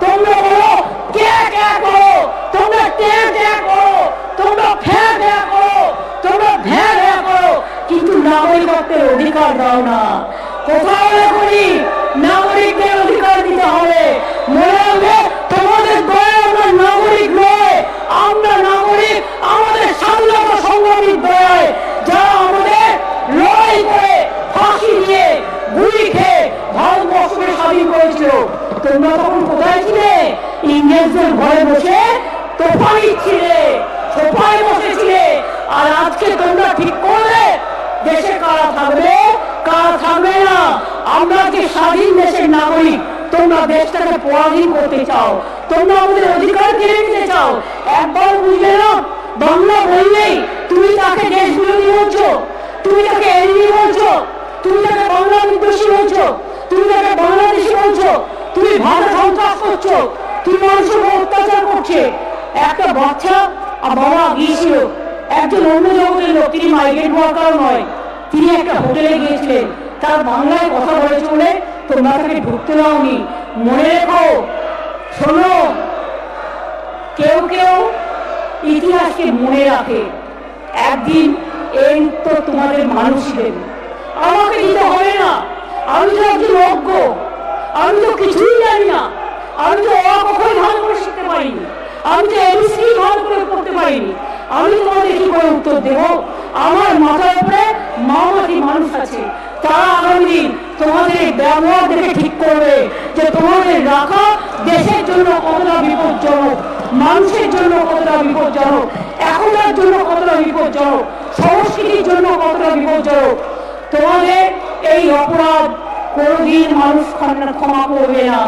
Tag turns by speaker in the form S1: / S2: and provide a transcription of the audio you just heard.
S1: তোমরা বলো কে কে করো, তোমরা কে কে করো, তোমরা ফ্যা ফ্যা করো, তোমরা ভ্যা ভ্যা করো, কিন্তু নাগরিকত্বের অধিকার দাও না। কোথাও করি নাগরিকদের অধিকার দিতে হবে। মনে হবে তোমাদের দয়া আমরা নাগরিক নয়, আমরা নাগরিক আমাদের স্বাধীনতা সংগ্রামীর দয়ায়, যারা আমাদের লড়াই করে ফাঁসি দিয়ে গুলি খেয়ে ভারতবর্ষকে স্বাধীন করেছিল। তোমরা তখন কোথায় ছিলে? ইংরেজদের ঘরে বসে তোফা দিচ্ছিলে, সোফায় বসেছিলে। আর আজকে তোমরা ঠিক করলে দেশে কারা থাকবে কারা থাকবে না। আমরা যে স্বাধীন দেশের নাগরিক, তোমরা দেশটাকে পরাধীন করতে চাও, তোমরা আমাদের অধিকার কেড়ে নিতে চাও। একবার বুঝলে না, বাংলা বললেই তুমি তাকে দেশ বিরোধী বলছো, তুমি তাকে এনিমি বলছো, তুমি তাকে বাংলা বিদ্বেষী বলছো, তুমি তাকে বাংলাদেশি বলছো, তুমি ভারত সন্ত্রাস করছো, তুমি মানুষের অত্যাচার করছে। একটা বাচ্চা আর বাবা গিয়েছিল, একজন অন্য জগতের লোক, তিনি মাইগ্রেন্ট ওয়ার্কার নয়, তিনি একটা হোটেলে গিয়েছিলেন, তার বাংলায় কথা বলেছে বলে তোমরা তাকে ঢুকতে দাওনি। মনে রেখো, শোনো, কেউ কেউ ইতিহাসকে মনে রাখে, একদিন এই উত্তর তোমাদের মানুষ দেবে। আমাকে দিতে হবে না, আমি তো একজন অজ্ঞ, আমি তো কিছুই জানি না, আমি তো অকখই ভালো করে শিখতে পারিনি, আমি তো এবিসি ভালো করে পড়তে পারিনি। আমি তোমাদের কি করে উত্তর দেব? আমার মাথার উপরে মামাটি মানুষ আছে, তারা আগামী দিন তোমাদের ব্যবহার দেখে ঠিক করবে যে তোমাদের রাখা দেশের জন্য কতটা বিপজ্জনক, মানুষের জন্য কতটা বিপজ্জনক, এখনকার জন্য কতটা বিপজ্জনক, সংস্কৃতির জন্য কতটা বিপজ্জনক। তোমাদের এই অপরাধ কোনোদিন মানুষ ক্ষমা করবে না।